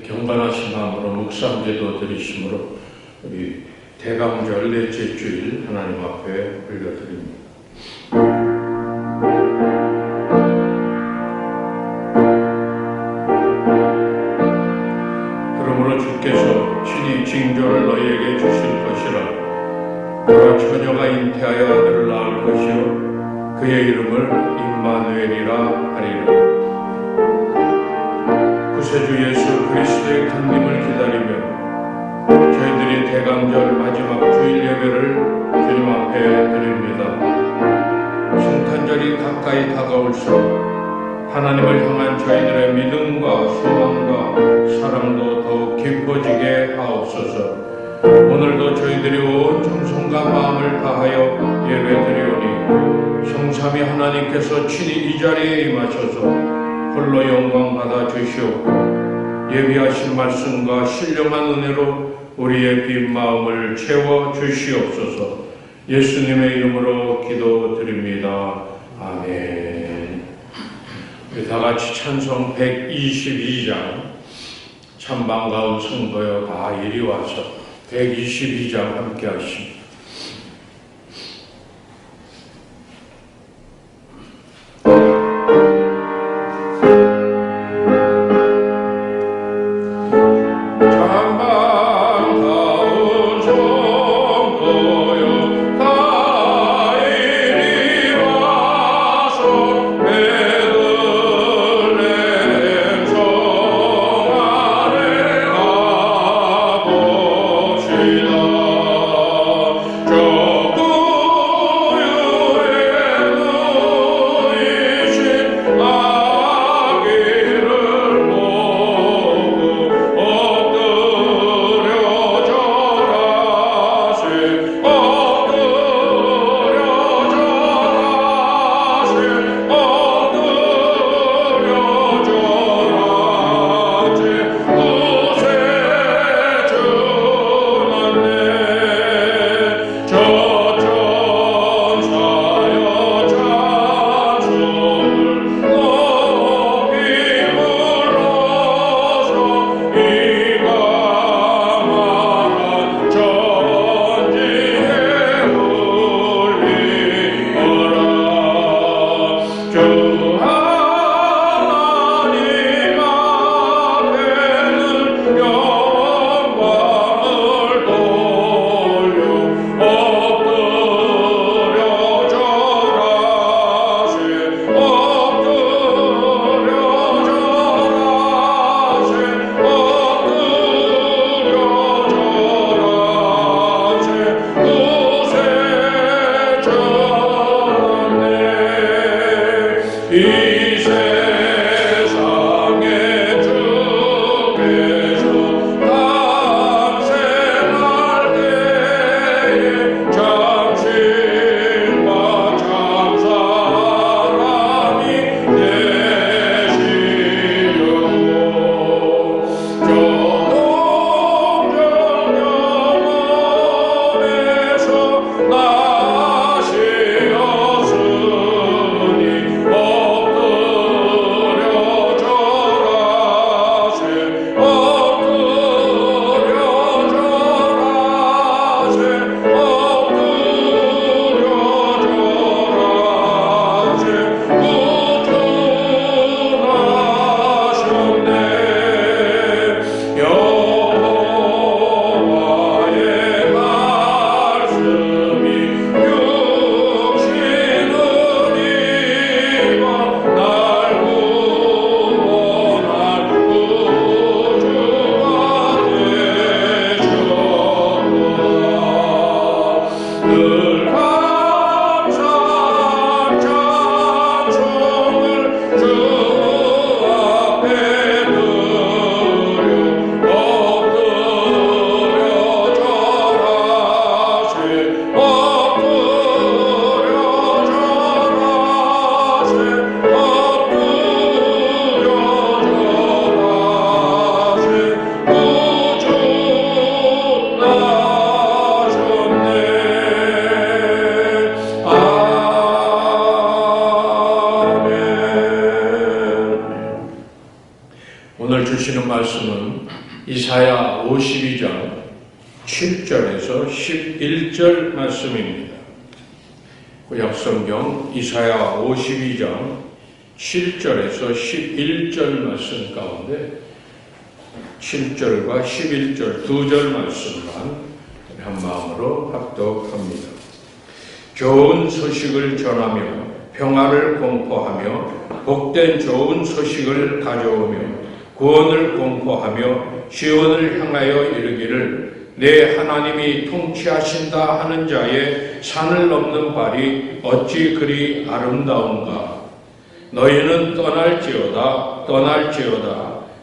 경건하신 마음으로 묵상기도 드리심으로 우리 대강절 넷째 주일 하나님 앞에 올려드립니다. 그러므로 주께서 친히 징조를 너희에게 주실 것이라. 너가 처녀가 잉태하여 아들을 낳을 것이요 그의 이름을 임마누엘이라 하리라. 구세주 예수 그리스도의 강림을 기다리며 저희들이 대강절 마지막 주일 예배를 주님 앞에 드립니다. 성탄절이 가까이 다가올수록 하나님을 향한 저희들의 믿음과 소망과 사랑도 더욱 깊어지게 하옵소서. 오늘도 저희들이 온 정성과 마음을 다하여 예배드리오니 성삼위 하나님께서 친히 이 자리에 임하셔서 홀로 영광 받아 주시옵고 예비하신 말씀과 신령한 은혜로 우리의 빈 마음을 채워 주시옵소서. 예수님의 이름으로 기도드립니다. 아멘. 우리 다같이 찬송 122장 참 반가운 성도여 다 이리 와서 122장 함께 하십니다. 말씀은 이사야 52장 7절에서 11절 말씀입니다. 구약성경 이사야 52장 7절에서 11절 말씀 가운데 7절과 11절 두 절 말씀만 한 마음으로 합독합니다. 좋은 소식을 전하며 평화를 공포하며 복된 좋은 소식을 가져오며 구원을 공포하며 시온을 향하여 이르기를 내 하나님이 통치하신다 하는 자의 산을 넘는 발이 어찌 그리 아름다운가. 너희는 떠날지어다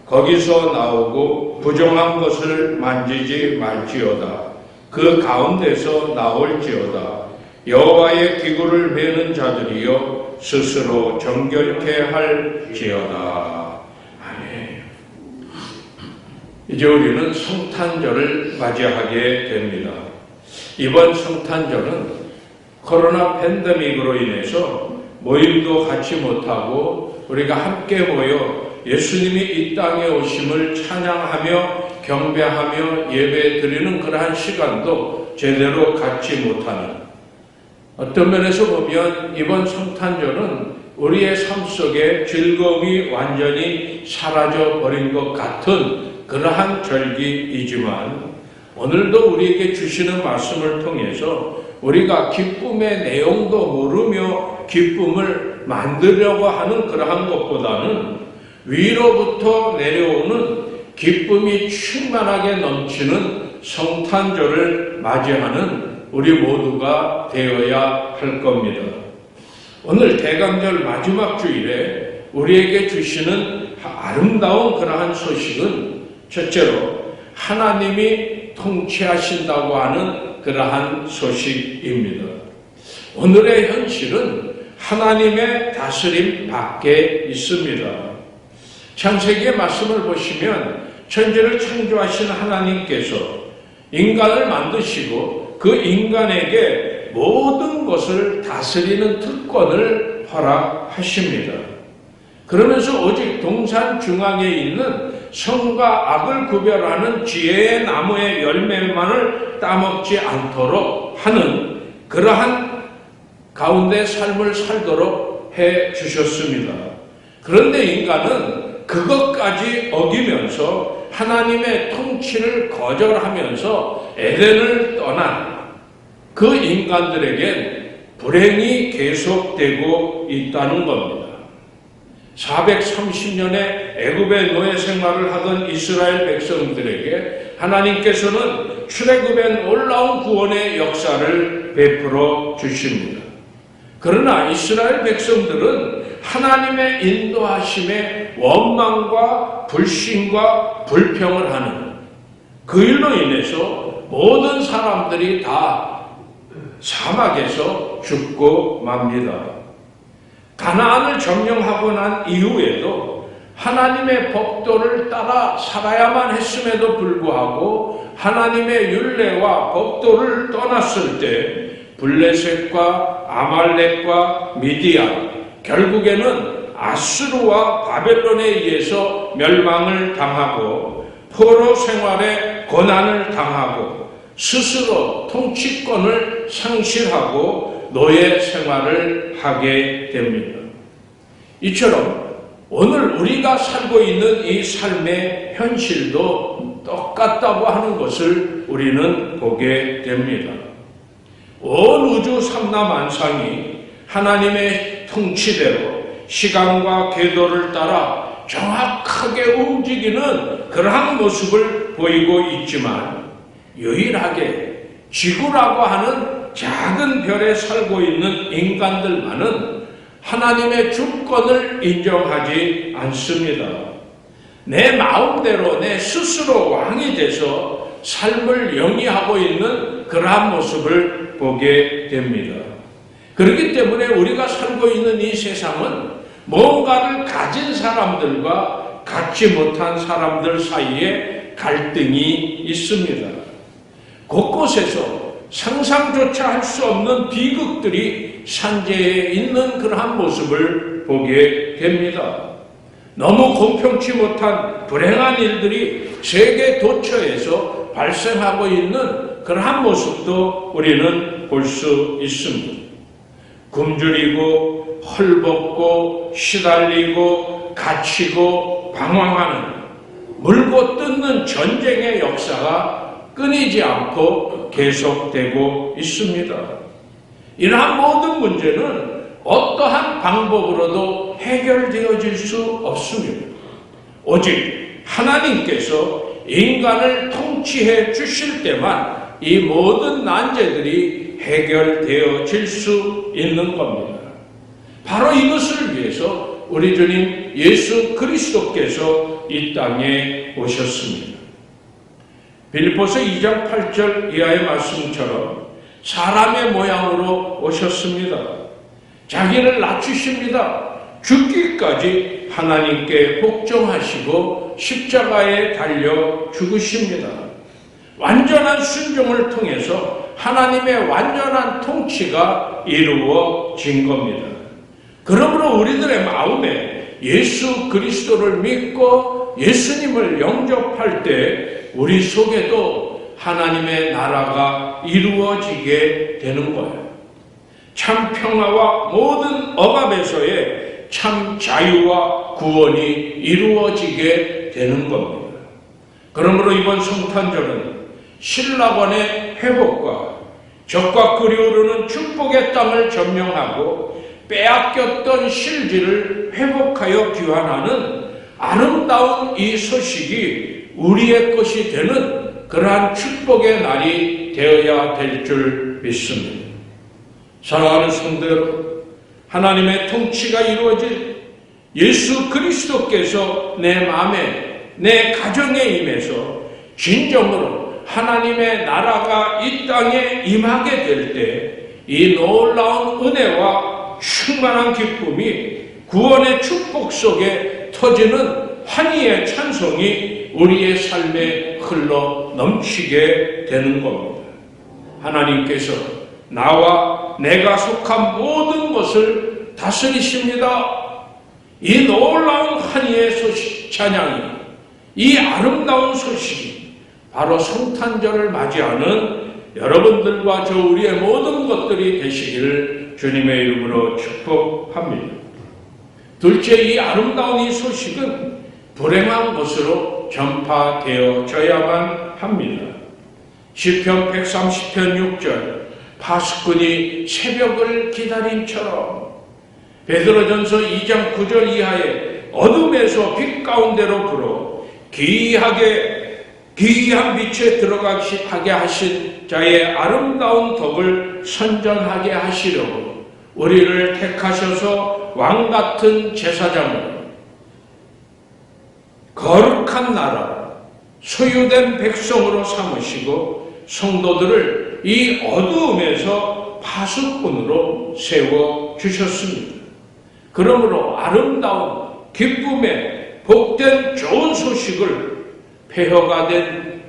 거기서 나오고 부정한 것을 만지지 말지어다. 그 가운데서 나올지어다. 여호와의 기구를 메는 자들이여 스스로 정결케 할지어다. 아멘. 이제 우리는 성탄절을 맞이하게 됩니다. 이번 성탄절은 코로나 팬데믹으로 인해서 모임도 갖지 못하고 우리가 함께 모여 예수님이 이 땅에 오심을 찬양하며 경배하며 예배 드리는 그러한 시간도 제대로 갖지 못하는, 어떤 면에서 보면 이번 성탄절은 우리의 삶 속에 즐거움이 완전히 사라져 버린 것 같은 그러한 절기이지만, 오늘도 우리에게 주시는 말씀을 통해서 우리가 기쁨의 내용도 모르며 기쁨을 만들려고 하는 그러한 것보다는 위로부터 내려오는 기쁨이 충만하게 넘치는 성탄절을 맞이하는 우리 모두가 되어야 할 겁니다. 오늘 대강절 마지막 주일에 우리에게 주시는 아름다운 그러한 소식은 첫째로 하나님이 통치하신다고 하는 그러한 소식입니다. 오늘의 현실은 하나님의 다스림 밖에 있습니다. 창세기의 말씀을 보시면 천지를 창조하신 하나님께서 인간을 만드시고 그 인간에게 모든 것을 다스리는 특권을 허락하십니다. 그러면서 오직 동산 중앙에 있는 선과 악을 구별하는 지혜의 나무의 열매만을 따먹지 않도록 하는 그러한 가운데 삶을 살도록 해 주셨습니다. 그런데 인간은 그것까지 어기면서 하나님의 통치를 거절하면서 에덴을 떠난 그 인간들에겐 불행이 계속되고 있다는 겁니다. 430년의 애굽의 노예 생활을 하던 이스라엘 백성들에게 하나님께서는 출애굽의 놀라운 구원의 역사를 베풀어 주십니다. 그러나 이스라엘 백성들은 하나님의 인도하심에 원망과 불신과 불평을 하는, 그 일로 인해서 모든 사람들이 다 사막에서 죽고 맙니다. 가나안을 점령하고 난 이후에도 하나님의 법도를 따라 살아야만 했음에도 불구하고 하나님의 율례와 법도를 떠났을 때 블레셋과 아말렉과 미디안, 결국에는 아수르와 바벨론에 의해서 멸망을 당하고 포로 생활에 고난을 당하고 스스로 통치권을 상실하고 노예 생활을 하게 됩니다. 이처럼 오늘 우리가 살고 있는 이 삶의 현실도 똑같다고 하는 것을 우리는 보게 됩니다. 온 우주 삼라만상이 하나님의 통치대로 시간과 궤도를 따라 정확하게 움직이는 그러한 모습을 보이고 있지만, 유일하게 지구라고 하는 작은 별에 살고 있는 인간들만은 하나님의 주권을 인정하지 않습니다. 내 마음대로 내 스스로 왕이 돼서 삶을 영위하고 있는 그러한 모습을 보게 됩니다. 그렇기 때문에 우리가 살고 있는 이 세상은 뭔가를 가진 사람들과 갖지 못한 사람들 사이에 갈등이 있습니다. 곳곳에서 상상조차 할 수 없는 비극들이 산재해 있는 그러한 모습을 보게 됩니다. 너무 공평치 못한 불행한 일들이 세계 도처에서 발생하고 있는 그러한 모습도 우리는 볼 수 있습니다. 굶주리고 헐벗고 시달리고 갇히고 방황하는 물고 뜯는 전쟁의 역사가 끊이지 않고 계속되고 있습니다. 이러한 모든 문제는 어떠한 방법으로도 해결되어질 수 없습니다. 오직 하나님께서 인간을 통치해 주실 때만 이 모든 난제들이 해결되어질 수 있는 겁니다. 바로 이것을 위해서 우리 주님 예수 그리스도께서 이 땅에 오셨습니다. 빌립보서 2장 8절 이하의 말씀처럼 사람의 모양으로 오셨습니다. 자기를 낮추십니다. 죽기까지 하나님께 복종하시고 십자가에 달려 죽으십니다. 완전한 순종을 통해서 하나님의 완전한 통치가 이루어진 겁니다. 그러므로 우리들의 마음에 예수 그리스도를 믿고 예수님을 영접할 때 우리 속에도 하나님의 나라가 이루어지게 되는 거예요. 참 평화와 모든 억압에서의 참 자유와 구원이 이루어지게 되는 겁니다. 그러므로 이번 성탄절은 신라권의 회복과 적과 끓이오르는 축복의 땅을 점령하고 빼앗겼던 실지를 회복하여 귀환하는 아름다운 이 소식이 우리의 것이 되는 그러한 축복의 날이 되어야 될 줄 믿습니다. 사랑하는 성도 여러분, 하나님의 통치가 이루어질 예수 그리스도께서 내 마음에, 내 가정에 임해서 진정으로 하나님의 나라가 이 땅에 임하게 될 때 이 놀라운 은혜와 충만한 기쁨이 구원의 축복 속에 터지는 환희의 찬송이 우리의 삶에 흘러 넘치게 되는 겁니다. 하나님께서 나와 내가 속한 모든 것을 다스리십니다. 이 놀라운 환희의 소식, 찬양이, 이 아름다운 소식이 바로 성탄절을 맞이하는 여러분들과 저 우리의 모든 것들이 되시기를 주님의 이름으로 축복합니다. 둘째, 이 아름다운 이 소식은 불행한 곳으로 전파되어져야만 합니다. 시편 130편 6절, 파수꾼이 새벽을 기다림처럼, 베드로전서 2장 9절 이하에 어둠에서 빛 가운데로 불어 귀한 빛에 들어가게 하게 하신 자의 아름다운 덕을 선전하게 하시려고 우리를 택하셔서 왕같은 제사장으로 거룩한 나라, 소유된 백성으로 삼으시고 성도들을 이 어두움에서 파수꾼으로 세워주셨습니다. 그러므로 아름다운 기쁨의 복된 좋은 소식을 폐허가 된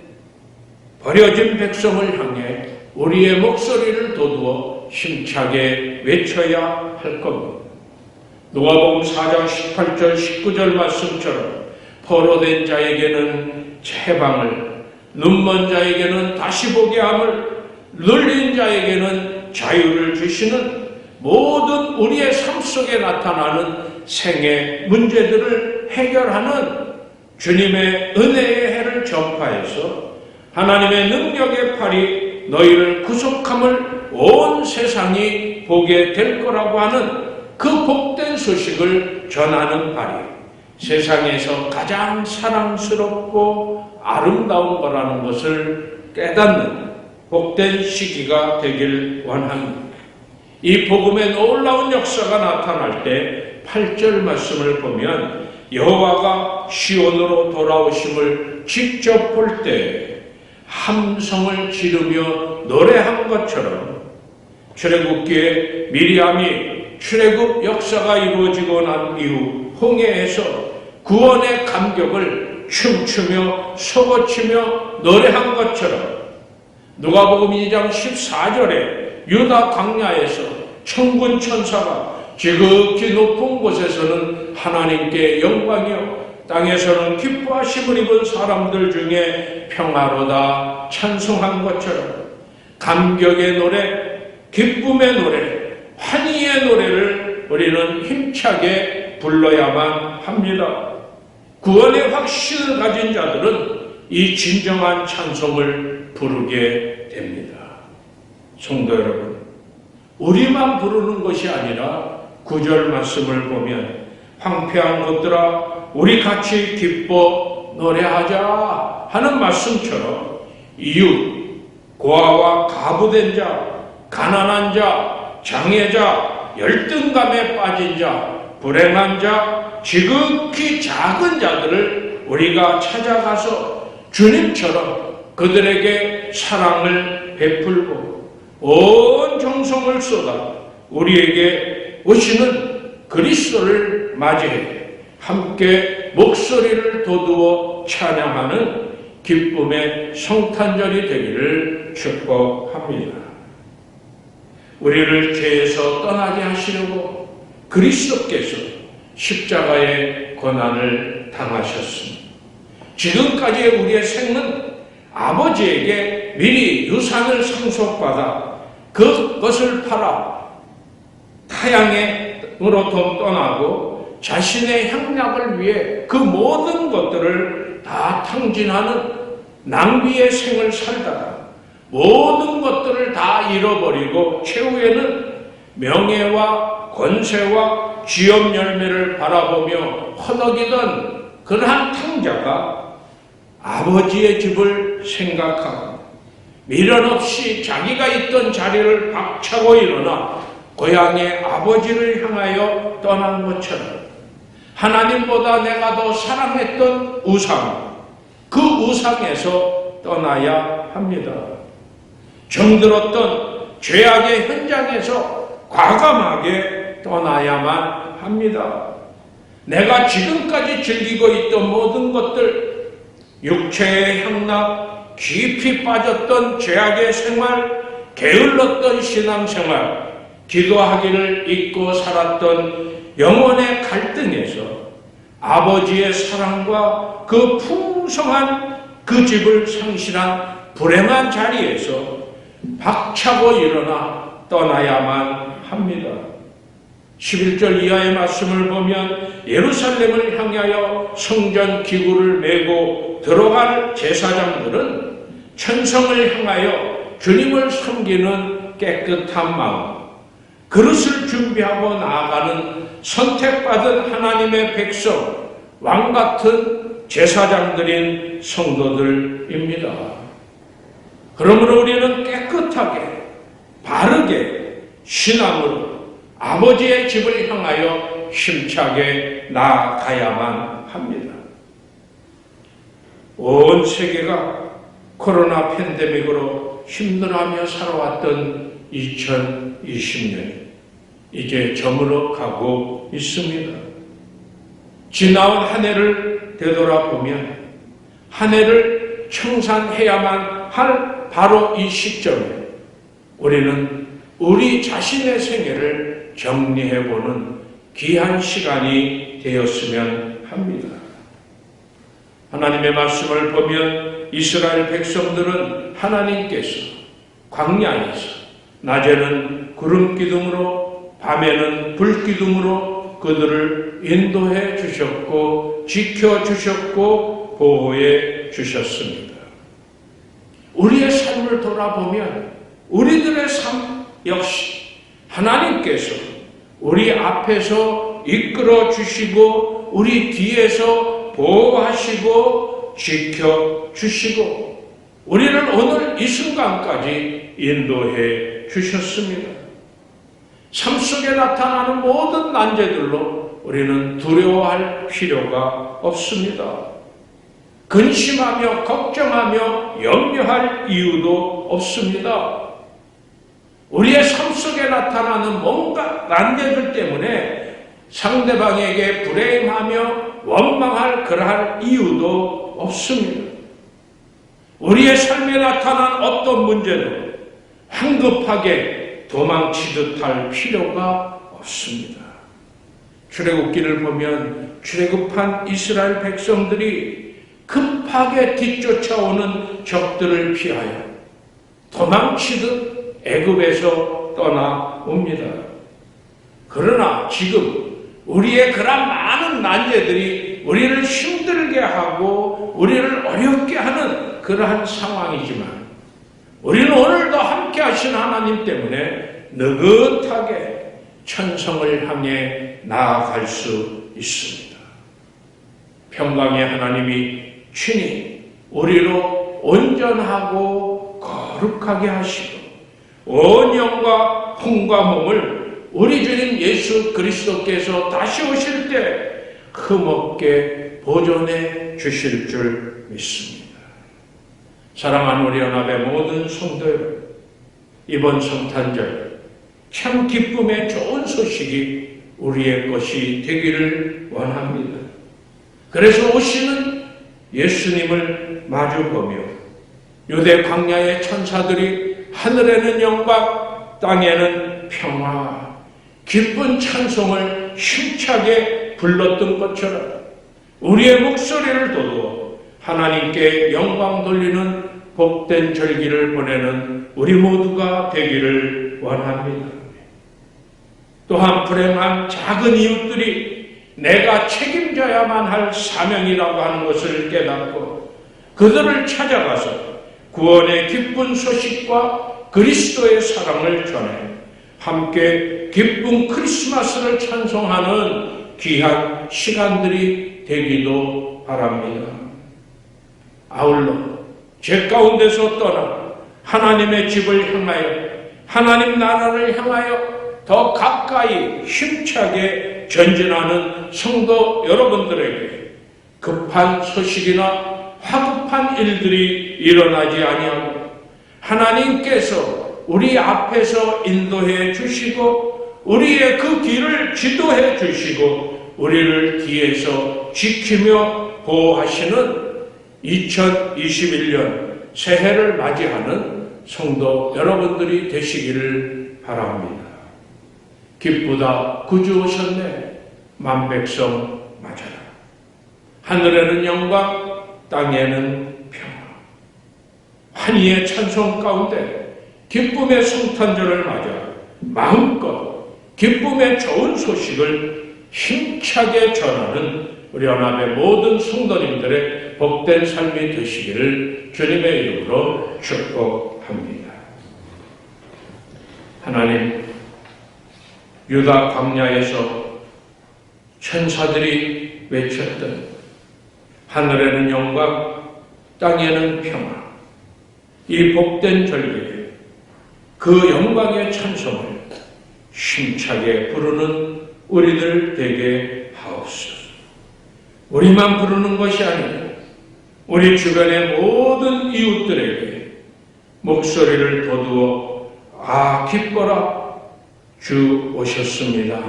버려진 백성을 향해 우리의 목소리를 돋우어 힘차게 외쳐야 할 겁니다. 누가복음 4장 18절 19절 말씀처럼 포로된 자에게는 해방을, 눈먼 자에게는 다시 보게 함을, 눌린 자에게는 자유를 주시는 모든 우리의 삶 속에 나타나는 생의 문제들을 해결하는 주님의 은혜의 해를 전파해서 하나님의 능력의 팔이 너희를 구속함을 온 세상이 보게 될 거라고 하는 그 복된 소식을 전하는 발이 세상에서 가장 사랑스럽고 아름다운 거라는 것을 깨닫는 복된 시기가 되길 원합니다. 이 복음의 놀라운 역사가 나타날 때 8절 말씀을 보면 여호와가 시온으로 돌아오심을 직접 볼 때 함성을 지르며 노래한 것처럼 출애굽기에 미리암이 출애굽 역사가 이루어지고 난 이후 홍해에서 구원의 감격을 춤추며 소고치며 노래한 것처럼 누가복음 2장 14절에 유다 광야에서 천군 천사가 지극히 높은 곳에서는 하나님께 영광이요 땅에서는 기뻐하심을 입은 사람들 중에 평화로다 찬송한 것처럼 감격의 노래, 기쁨의 노래, 환희의 노래를 우리는 힘차게 불러야만 합니다. 구원의 확신을 가진 자들은 이 진정한 찬송을 부르게 됩니다. 성도 여러분, 우리만 부르는 것이 아니라 9절 말씀을 보면 황폐한 것들아 우리 같이 기뻐 노래하자 하는 말씀처럼 이웃, 고아와 가부된 자, 가난한 자, 장애자, 열등감에 빠진 자, 불행한 자, 지극히 작은 자들을 우리가 찾아가서 주님처럼 그들에게 사랑을 베풀고 온 정성을 쏟아 우리에게 오시는 그리스도를 맞이해 함께 목소리를 돋우어 찬양하는 기쁨의 성탄절이 되기를 축복합니다. 우리를 죄에서 떠나게 하시려고 그리스도께서 십자가의 고난을 당하셨습니다. 지금까지의 우리의 생은 아버지에게 미리 유산을 상속받아 그것을 팔아 타향으로 떠나고 자신의 향락을 위해 그 모든 것들을 다 탕진하는 낭비의 생을 살다가 모든 것들을 다 잃어버리고 최후에는 명예와 권세와 쥐업 열매를 바라보며 허덕이던 그러한 탕자가 아버지의 집을 생각하고 미련 없이 자기가 있던 자리를 박차고 일어나 고향의 아버지를 향하여 떠난 것처럼 하나님보다 내가 더 사랑했던 우상, 그 우상에서 떠나야 합니다. 정들었던 죄악의 현장에서 과감하게 떠나야만 합니다. 내가 지금까지 즐기고 있던 모든 것들, 육체의 향락, 깊이 빠졌던 죄악의 생활, 게을렀던 신앙생활, 기도하기를 잊고 살았던 영혼의 갈등에서 아버지의 사랑과 그 풍성한 그 집을 상실한 불행한 자리에서 박차고 일어나 떠나야만 합니다. 11절 이하의 말씀을 보면 예루살렘을 향하여 성전 기구를 메고 들어갈 제사장들은 천성을 향하여 주님을 섬기는 깨끗한 마음, 그릇을 준비하고 나아가는 선택받은 하나님의 백성, 왕같은 제사장들인 성도들입니다. 그러므로 우리는 깨끗하게, 바르게, 신앙으로 아버지의 집을 향하여 힘차게 나아가야만 합니다. 온 세계가 코로나 팬데믹으로 힘들어하며 살아왔던 2020년이 이제 저물어 가고 있습니다. 지나온 한 해를 되돌아보면 한 해를 청산해야만 할 바로 이 시점에 우리는 우리 자신의 생애를 정리해보는 귀한 시간이 되었으면 합니다. 하나님의 말씀을 보면 이스라엘 백성들은 하나님께서 광야에서 낮에는 구름 기둥으로 밤에는 불 기둥으로 그들을 인도해 주셨고 지켜 주셨고 보호해 주셨습니다. 우리의 삶을 돌아보면 우리들의 삶 역시 하나님께서 우리 앞에서 이끌어 주시고 우리 뒤에서 보호하시고 지켜 주시고 우리를 오늘 이 순간까지 인도해 주셨습니다. 삶 속에 나타나는 모든 난제들로 우리는 두려워할 필요가 없습니다. 근심하며 걱정하며 염려할 이유도 없습니다. 우리의 삶 속에 나타나는 뭔가 난제들 때문에 상대방에게 불행하며 원망할 그러한 이유도 없습니다. 우리의 삶에 나타난 어떤 문제도 황급하게 도망치듯 할 필요가 없습니다. 출애굽기를 보면 출애굽한 이스라엘 백성들이 급하게 뒤쫓아오는 적들을 피하여 도망치듯 애굽에서 떠나옵니다. 그러나 지금 우리의 그런 많은 난제들이 우리를 힘들게 하고 우리를 어렵게 하는 그러한 상황이지만 우리는 오늘도 함께 하신 하나님 때문에 느긋하게 천성을 향해 나아갈 수 있습니다. 평강의 하나님이 친히 우리로 온전하고 거룩하게 하시고 온 영과 혼과 몸을 우리 주님 예수 그리스도께서 다시 오실 때 흠없게 보존해 주실 줄 믿습니다. 사랑하는 우리 연합의 모든 성도 여러분, 이번 성탄절 참 기쁨의 좋은 소식이 우리의 것이 되기를 원합니다. 그래서 오시는 예수님을 마주보며 유대 광야의 천사들이 하늘에는 영광, 땅에는 평화, 기쁜 찬송을 힘차게 불렀던 것처럼 우리의 목소리를 돋워 하나님께 영광 돌리는 복된 절기를 보내는 우리 모두가 되기를 원합니다. 또한 불행한 작은 이웃들이 내가 책임져야만 할 사명이라고 하는 것을 깨닫고 그들을 찾아가서 구원의 기쁜 소식과 그리스도의 사랑을 전해 함께 기쁜 크리스마스를 찬송하는 귀한 시간들이 되기도 바랍니다. 아울러 죄 가운데서 떠나 하나님의 집을 향하여 하나님 나라를 향하여 더 가까이 힘차게 전진하는 성도 여러분들에게 급한 소식이나 화급한 일들이 일어나지 아니하고 하나님께서 우리 앞에서 인도해 주시고 우리의 그 길을 지도해 주시고 우리를 뒤에서 지키며 보호하시는 2021년 새해를 맞이하는 성도 여러분들이 되시기를 바랍니다. 기쁘다 구주 오셨네 만백성 맞아라. 하늘에는 영광 땅에는 평화. 환희의 찬송 가운데 기쁨의 성탄절을 맞아 마음껏 기쁨의 좋은 소식을 힘차게 전하는 우리 연합의 모든 성도님들의 복된 삶이 되시기를 주님의 이름으로 축복합니다. 하나님, 유다 광야에서 천사들이 외쳤던 하늘에는 영광, 땅에는 평화, 이 복된 절기에 그 영광의 찬송을 힘차게 부르는 우리들 되게 하옵소서. 우리만 부르는 것이 아니라 우리 주변의 모든 이웃들에게 목소리를 돋우어 기뻐라 주 오셨습니다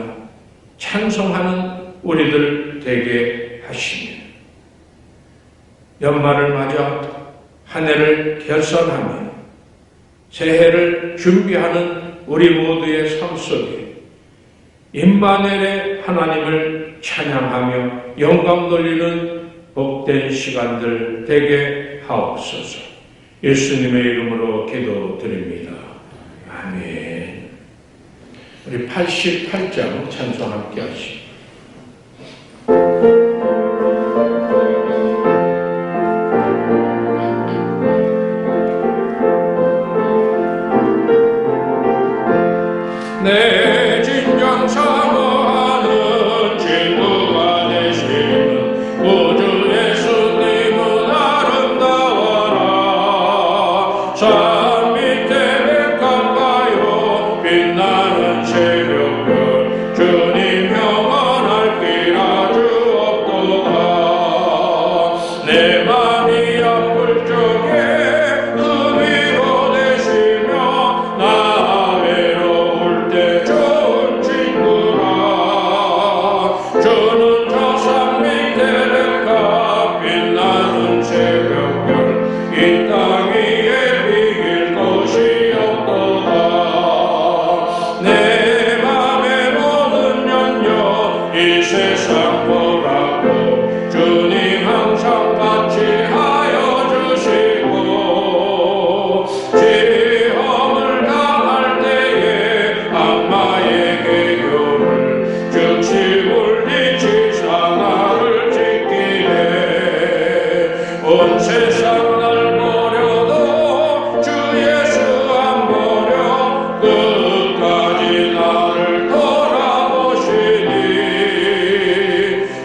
찬송하는 우리들 되게 하시며 연말을 맞아 한 해를 결산하며 새해를 준비하는 우리 모두의 삶 속에 임마누엘의 하나님을 찬양하며 영광 돌리는 복된 시간들 되게 하옵소서. 예수님의 이름으로 기도드립니다. 아멘. 우리 88장 찬송 함께 하시죠. 내 진정 사모하는 친구가 되시는 우주 예수님은 아름다워라. 산 밑에 가까이요 빛나는 새벽별 주님 평안할 길 아주 없도다. 내 맘이 아플 적에 이 온 세상 날 버려도 주 예수 안 버려 끝까지 나를 돌아보시니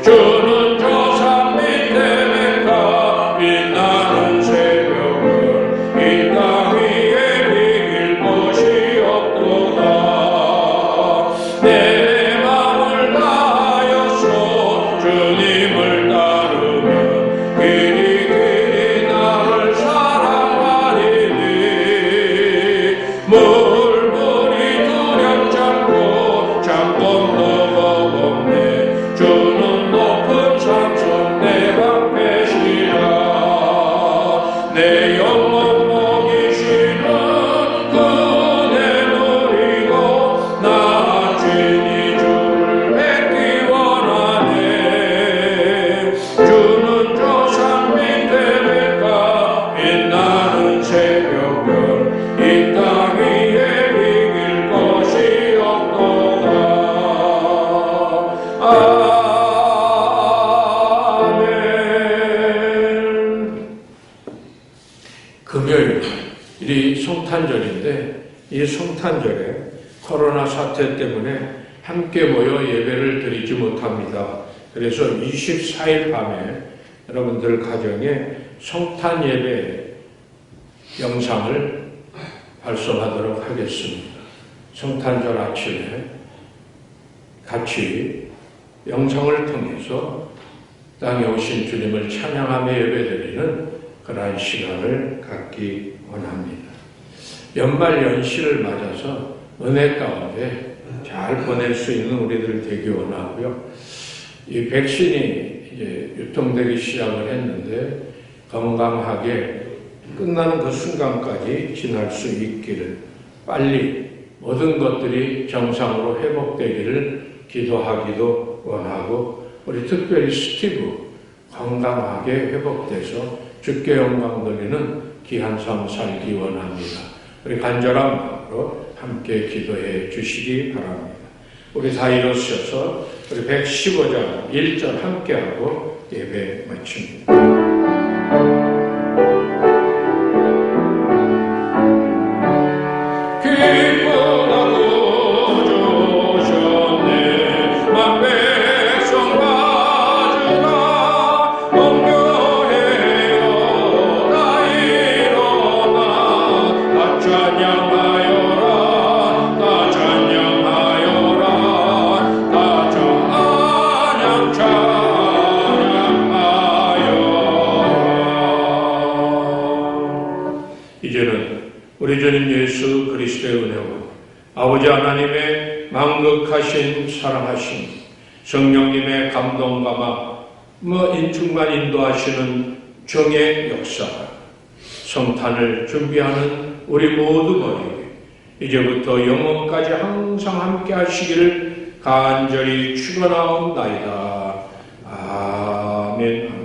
주는 저 산 밑에 맹가 빛나는 새벽을 이 땅 위에 비길 곳이 없도다. 내 맘을 다하여서 주님을 따르면 길이 길이 나를 사랑하리니 물물이 두렵지 않고 잠깐도 겁없네. 주는 높은 산속 내 방패시라. 내 영혼 먹이시는 그네 누리고 나 죄인이 주를 뵙기 원하네. 주는 저 산 밑에 뵐까 빛나는 새벽별 이 땅 위에 비길 것이 없도다. 아멘. 금요일이 성탄절인데 이 성탄절에 코로나 사태 때문에 함께 모여 예배를 드리지 못합니다. 그래서 24일 밤에 여러분들 가정에 성탄 예배 영상을 발송하도록 하겠습니다. 성탄절 아침에 같이 영상을 통해서 땅에 오신 주님을 찬양하며 예배드리는 그러한 시간을 갖기 원합니다. 연말 연시를 맞아서 은혜 가운데 잘 보낼 수 있는 우리들 되기 원하고요. 이 백신이 이제 유통되기 시작을 했는데 건강하게 끝나는 그 순간까지 지날 수 있기를 빨리 모든 것들이 정상으로 회복되기를 기도하기도 원하고 우리 특별히 스티브 건강하게 회복돼서 주께 영광 돌리는 귀한 삶 살기 원합니다. 우리 간절한 마음으로 함께 기도해 주시기 바랍니다. 우리 다 일어서서 우리 115장 1절 함께하고 예배 마칩니다. 이제는 우리 주님 예수 그리스도의 은혜와 아버지 하나님의 만극하신 사랑하심, 성령님의 감동감화, 인충만 인도하시는 정의 역사, 성탄을 준비하는 우리 모두 머리에 이제부터 영원까지 항상 함께 하시기를 간절히 축원하옵나이다. 아멘.